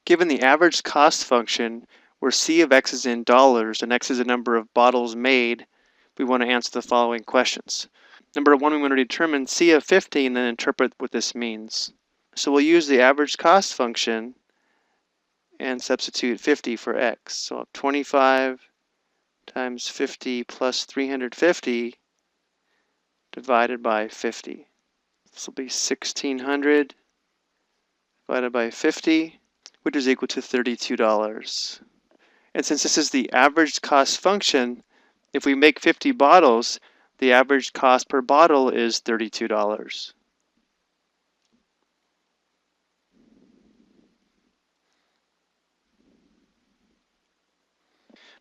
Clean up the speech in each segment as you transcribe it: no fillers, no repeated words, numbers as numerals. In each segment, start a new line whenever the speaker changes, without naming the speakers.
Given the average cost function, where C of x is in dollars and x is the number of bottles made, we want to answer the following questions. Number one, we want to determine C of 50 and then interpret what this means. So we'll use the average cost function and substitute 50 for x. So 25 times 50 plus 350 divided by 50. This will be 1600 divided by 50, which is equal to $32. And since this is the average cost function, if we make 50 bottles, the average cost per bottle is $32.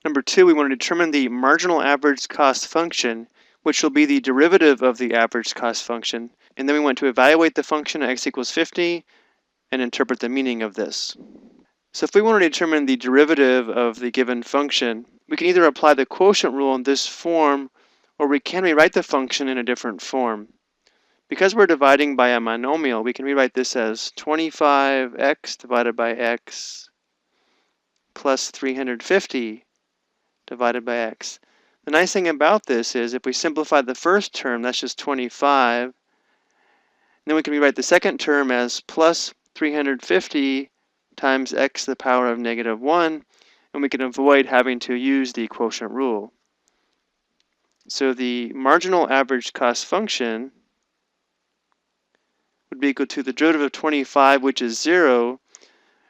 Number two, we want to determine the marginal average cost function, which will be the derivative of the average cost function. And then we want to evaluate the function at x equals 50 and interpret the meaning of this. So if we want to determine the derivative of the given function, we can either apply the quotient rule in this form, or we can rewrite the function in a different form. Because we're dividing by a monomial, we can rewrite this as 25x divided by x plus 350 divided by x. The nice thing about this is if we simplify the first term, that's just 25. Then we can rewrite the second term as plus 350 times x to the power of negative 1, and we can avoid having to use the quotient rule. So the marginal average cost function would be equal to the derivative of 25, which is 0,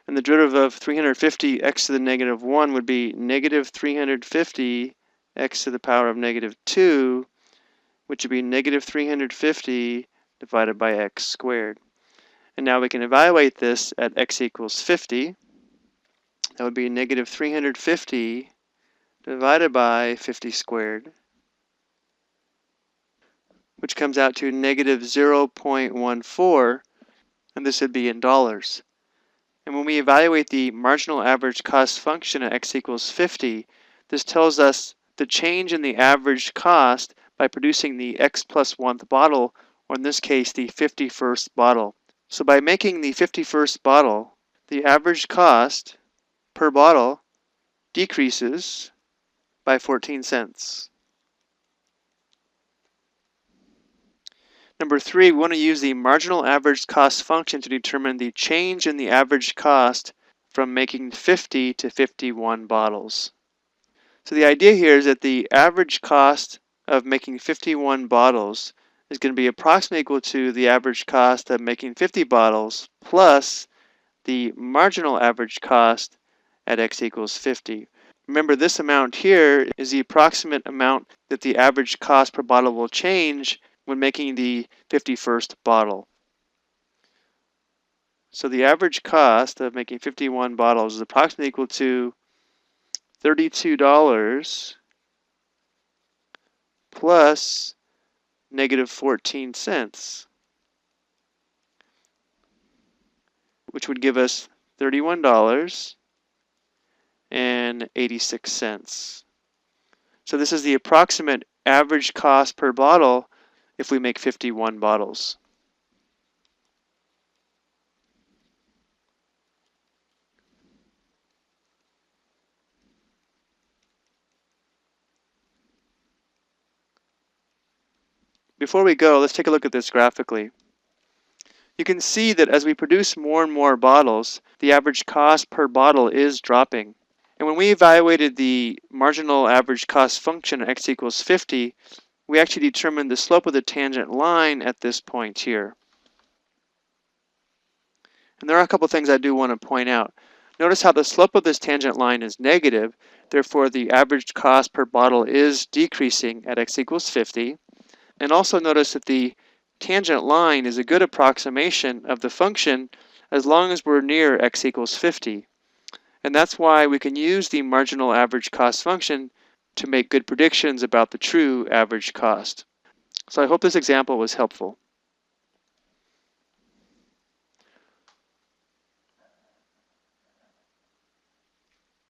and the derivative of 350 x to the negative 1 would be negative 350 x to the power of negative 2, which would be negative 350 divided by x squared. And now we can evaluate this at x equals 50. That would be negative 350 divided by 50 squared, which comes out to negative 0.14, and this would be in dollars. And when we evaluate the marginal average cost function at x equals 50, this tells us the change in the average cost by producing the x plus 1th bottle, or in this case, the 51st bottle. So by making the 51st bottle, the average cost per bottle decreases by 14 cents. Number three, we want to use the marginal average cost function to determine the change in the average cost from making 50 to 51 bottles. So the idea here is that the average cost of making 51 bottles is going to be approximately equal to the average cost of making 50 bottles plus the marginal average cost at x equals 50. Remember, this amount here is the approximate amount that the average cost per bottle will change when making the 51st bottle. So the average cost of making 51 bottles is approximately equal to $32 plus negative 14 cents, which would give us $31.86. So this is the approximate average cost per bottle if we make 51 bottles. Before we go, let's take a look at this graphically. You can see that as we produce more and more bottles, the average cost per bottle is dropping. And when we evaluated the marginal average cost function at x equals 50, we actually determined the slope of the tangent line at this point here. And there are a couple things I do want to point out. Notice how the slope of this tangent line is negative, therefore the average cost per bottle is decreasing at x equals 50. And also notice that the tangent line is a good approximation of the function as long as we're near x equals 50. And that's why we can use the marginal average cost function to make good predictions about the true average cost. So I hope this example was helpful.